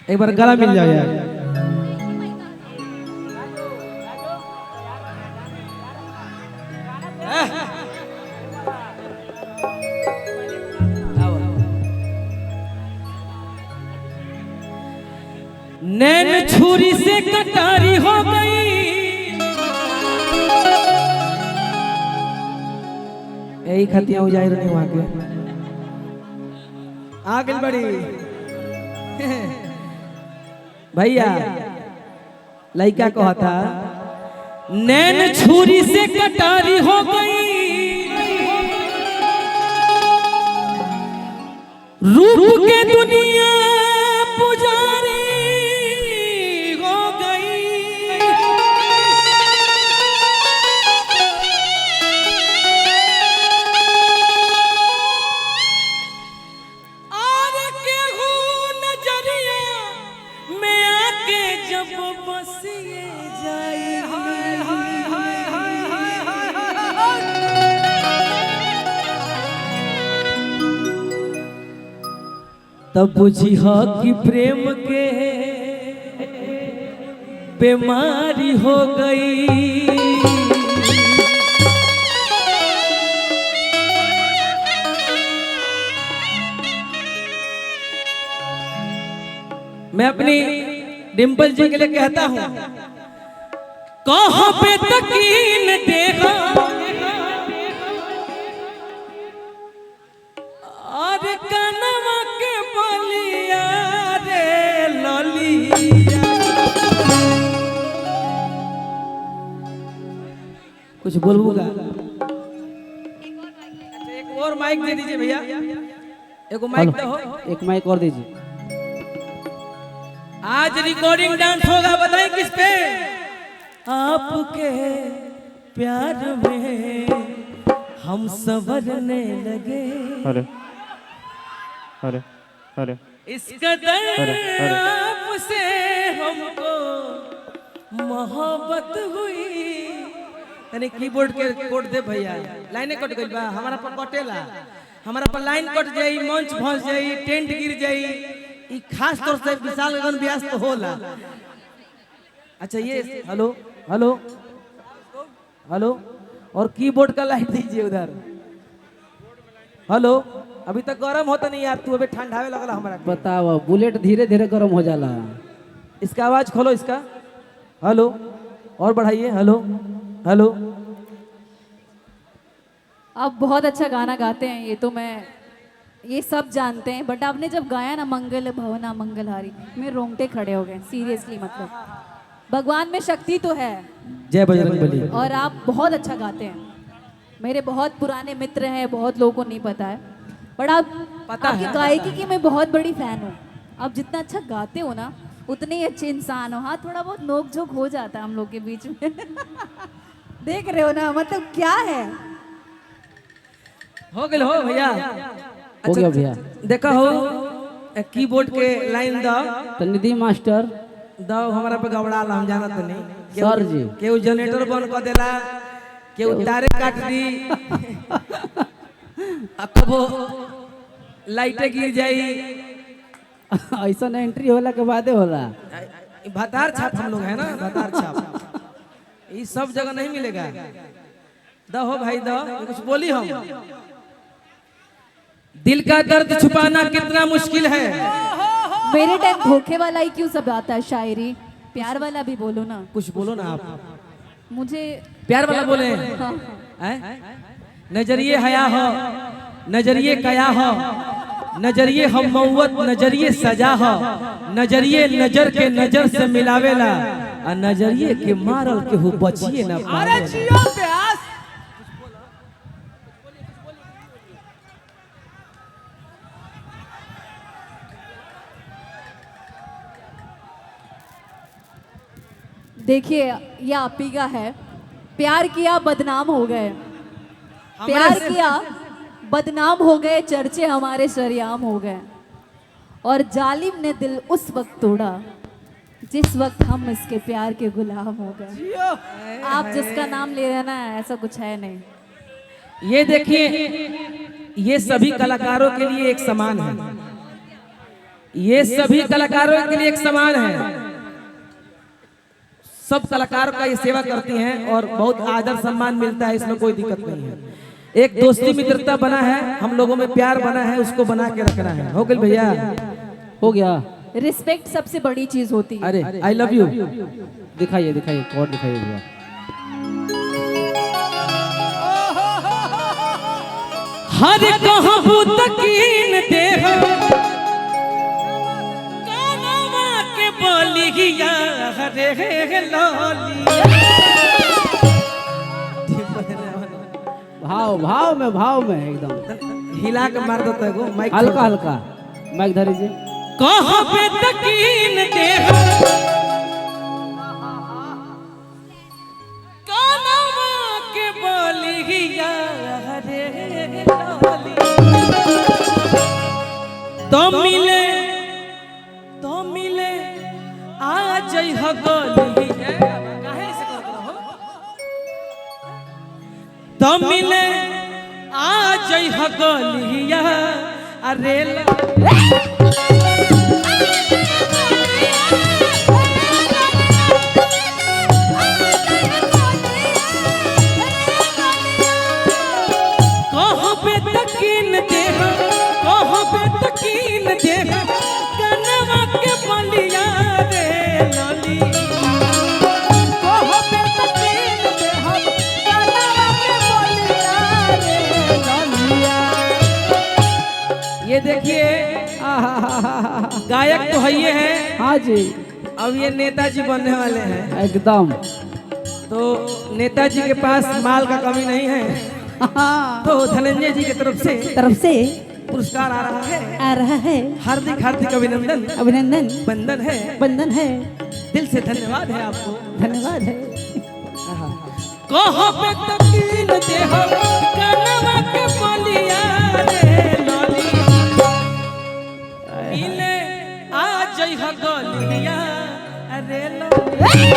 एक बार गला मिल जाओ यार। नैन छुरी से कटारी हो गई, यही खतिया हो जाए रही वहां के आगे बड़ी भैया लड़का को था नैन छुरी से कटारी हो गई, रूप के दुनिया पुजारी हो गई, और केहू नजरिया में आके जब बसिए जाए, तब बुझी हो कि प्रेम के बीमारी हो गई। मैं अपनी डिम्पल जी के लिए कहता हूं, कहाँ पे तकीन देगा और कनवा के बलिया रे ललिया। कुछ बोलूंगा? एक और माइक दे दीजिए भैया, एक माइक दो, एक माइक और दीजिए। आज रिकॉर्डिंग डांस होगा, बताएं किस पे? आपके प्यार में हम संवरने लगे, अरे अरे अरे इस कदर आपसे हमको मोहब्बत हुई। यानी कीबोर्ड के कोड दे भैया, लाइनें कट गई बा, हमारा पर कटेला, हमारा पर लाइन कट जाई, मंच फंस जाई, टेंट गिर जाई, ई खास तौर से विशाल गगन व्यास तो होला। अच्छा ये हेलो हेलो हेलो, और कीबोर्ड का लाइट दीजिए उधर। हेलो, अभी तक गर्म होता नहीं यार, तू अभी ठंडावे लगला हमारा। बताओ, बुलेट धीरे धीरे गर्म हो जाला। इसका आवाज खोलो इसका। हेलो, और बढ़ाइए। Hello hello. आप बहुत अच्छा गाना गाते हैं, ये तो मैं ये सब जानते हैं, बट आपने जब गाया ना मंगल भवना मंगलहारी, मेरे रोंगटे खड़े हो गए सीरियसली। मतलब भगवान में शक्ति तो है, जय बजरंगबली। और आप बहुत अच्छा गाते हैं। मेरे बहुत पुराने मित्र हैं, बहुत लोगों को नहीं पता है, बट आप पता आपकी है, गायकी की मैं बहुत बड़ी फैन हूँ। आप जितना अच्छा गाते हो ना, उतने ही अच्छे इंसान हो। हाँ, थोड़ा बहुत नोक झोंक हो जाता है हम लोग के बीच में देख रहे हो ना, मतलब क्या है। हो गए हो भैया, हो गया भैया। देखा हो कीबोर्ड के लाइन दो तो निधि मास्टर दो, हमारा पे गबड़ा ला, हम जाना तो नहीं। सर जी, केहू जनरेटर बंद कर देला, केहू तारे काट दी, कबो लाइटें गिर जाई। ऐसा एंट्री होला के बादे होला। भतार छाप हम लोग है ना, भतार छाप, ये सब जगह नहीं मिलेगा। दो हो भाई दो, कुछ बोली हम। दिल का दर्द छुपाना कितना मुश्किल है। मेरे टाइम धोखे वाला ही क्यों सब आता है शायरी, प्यार वाला भी बोलो ना। कुछ बोलो ना आप, मुझे प्यार वाला बोले। हाँ। नजरिए हया हो, नजरिए कया हो, नजरिए हम मौत, नजरिए सजा हो, नजरिए नजर के नजर से मिलावेला, और नजरिए के मारल के हो बचिए ना पावेला। देखिए, ये आप ही का है। प्यार किया बदनाम हो गए, प्यार किया बदनाम हो गए, चर्चे हमारे सरेआम हो गए, और जालिम ने दिल उस वक्त तोड़ा जिस वक्त हम इसके प्यार के गुलाम हो गए। आप जिसका नाम ले रहे हैं ना, ऐसा कुछ है नहीं। ये देखिए, ये सभी कलाकारों के लिए एक समान है। ये सभी कलाकारों के लिए एक समान है। सब कलाकारों का ये सेवा करती हैं और बहुत आदर सम्मान मिलता है, इसमें कोई दिक्कत नहीं है। एक दोस्ती मित्रता बना है, हम लोगों में प्यार बना है, उसको बना के रखना है। हो गया भैया? हो गया। रिस्पेक्ट सबसे बड़ी चीज होती है। अरे आई लव यू दिखाइए दिखाइए कोड दिखाइए भैया। हर कहूँ तकीन देह कानवा के बोलिया हरे लोलिया। भाव में एकदम हिला के मार देता है गो माइक हल्का हल्का माइक धर लीजिए। कहाँ पे तकीन देह कानवा के बोलिया हरे लोलिया। तो मिले आ जई हो गोलिया। काहे से करत रहो? तो मिले आ जई हो गोलिया अरे कनवा के बलिया रे लाली। ये देखिए गायक तो है ये है। हाँ जी अब ये नेताजी बनने वाले हैं एकदम। तो नेताजी के पास माल का कमी नहीं है। तो धनंजय जी की तरफ से पुरस्कार आ रहा है। हार्दिक हार्दिक अभिनंदन बंदन है। दिल से धन्यवाद है आपको। धन्यवाद है। कहो पे तकीन देहो कनवा के बलिया रे लोली। मिले आ जई हो गोलिया अरे लोली।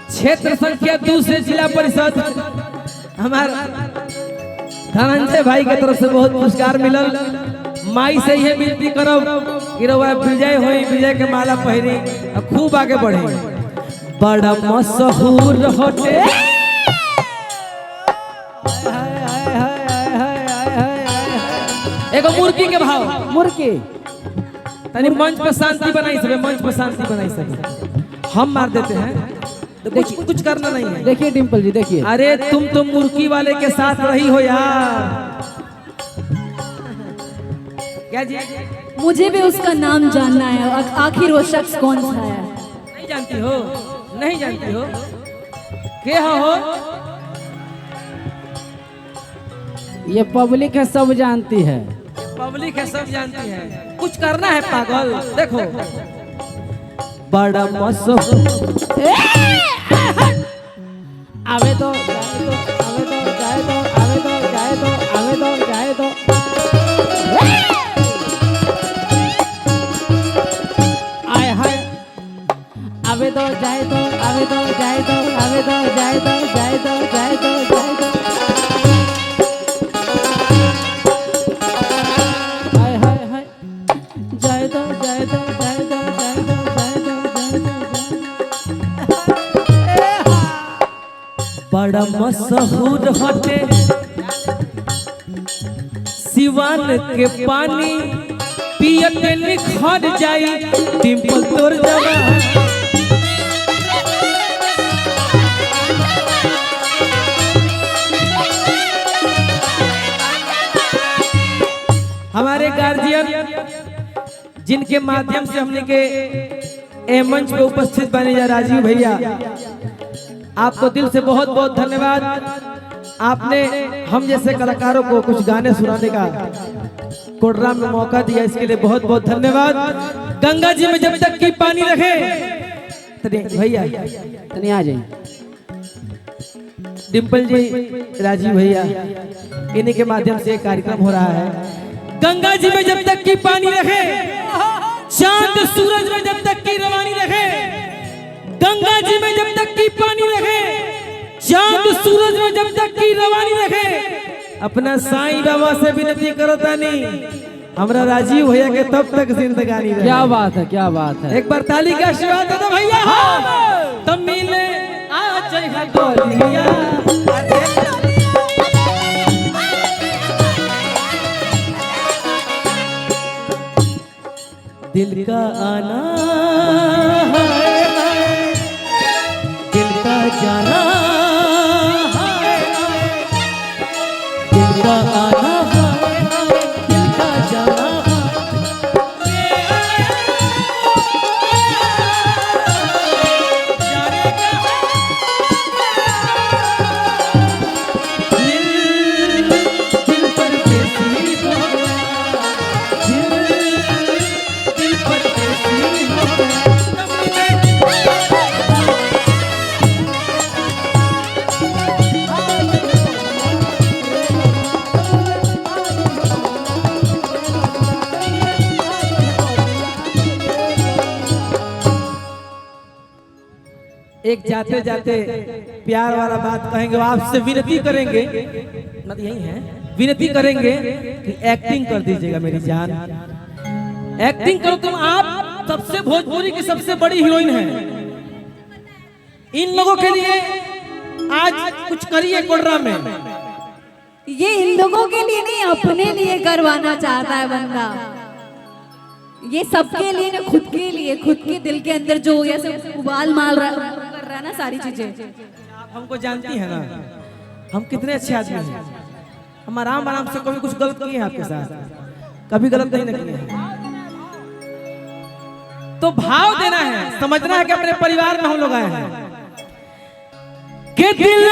क्षेत्र संख्या 2 से जिला परिषद हमारा धनंजय भाई के तरफ से बहुत पुरस्कार मिलल। माई से यह विनती करब कि रउआ विजय होई, विजय के माला पहिरी और खूब आगे बढ़े। बड़ा मशहूर होटे एगो मुर्गी के भाव मुर्गी तनी मंच पर शांति बनाई सब, मंच पर शांति बनाई सब। हम मार देते हैं तो कुछ करना नहीं है। देखिए डिम्पल जी देखिए। अरे तुम तो मुर्गी वाले के साथ रही हो यार। क्या जी? मुझे भी उसका नाम जानना है। आखिर वो शख्स कौन सा है? नहीं जानती हो? नहीं जानती हो? क्या हो? ये पब्लिक है, सब जानती है। पब्लिक है, सब जानती है। कुछ करना है पागल। देखो बड़ा मशहूर आवे तो जाए तो आए हाय आवे तो जाए तो आए हाय जाए तो बड़ा मशहूर होते सिवान के पानी पियते निखर जाई डिम्पल तोर जवान। जिनके माध्यम से हमने के ए मंच पे उपस्थित बने जा राजीव भैया, आपको दिल से बहुत बहुत धन्यवाद। आपने हम जैसे कलाकारों को कुछ गाने सुनाने का कोडरा में मौका दिया, इसके लिए बहुत बहुत धन्यवाद। गंगा जी में जब तक की पानी रखे भैया तनी आ जाइए। डिम्पल जी, राजीव भैया, इन्हीं के माध्यम से कार्यक्रम हो रहा है। गंगा जी में जब तक की पानी रखे, चांद सूरज में जब तक की रवानी रखे, गंगा जी में जब तक की पानी रखे, चांद सूरज में जब तक की रवानी रखे, अपना साईं बाबा से विनती करो तानी हमरा राजीव भैया के तब तक जिंदगानी रहे। क्या बात है, क्या बात है। एक बार ताली का आशीर्वाद दे दो भैया। तब मिले आज है डोलिया, दिल का आना है, दिल का जाना है, दिल का आना है, दिल का जाना एक जाते जाते प्यार वाला बात कहेंगे, आपसे विनती करेंगे, मतलब यही है, विनती करेंगे कि एक्टिंग कर दीजिएगा मेरी जान, एक्टिंग करो तुम। आप सबसे भोजपुरी की सबसे बड़ी हीरोइन है। इन लोगों के लिए आज कुछ करिए कोडरा में। ये इन लोगों के लिए नहीं, अपने लिए करवाना चाहता है बंदा। ये सबके लिए ना, खुद के लिए, खुद के दिल के अंदर जो ऐसे उबाल मार रहा है ना सारी चीजें। आप हमको जानती है ना, हम कितने अच्छे आदमी हैं। हम आराम आराम से कभी कुछ गलत किए हैं आपके साथ, कभी गलत नहीं किए हैं। तो भाव देना है, समझना है कि अपने परिवार में हम लोग आए हैं। कि दिल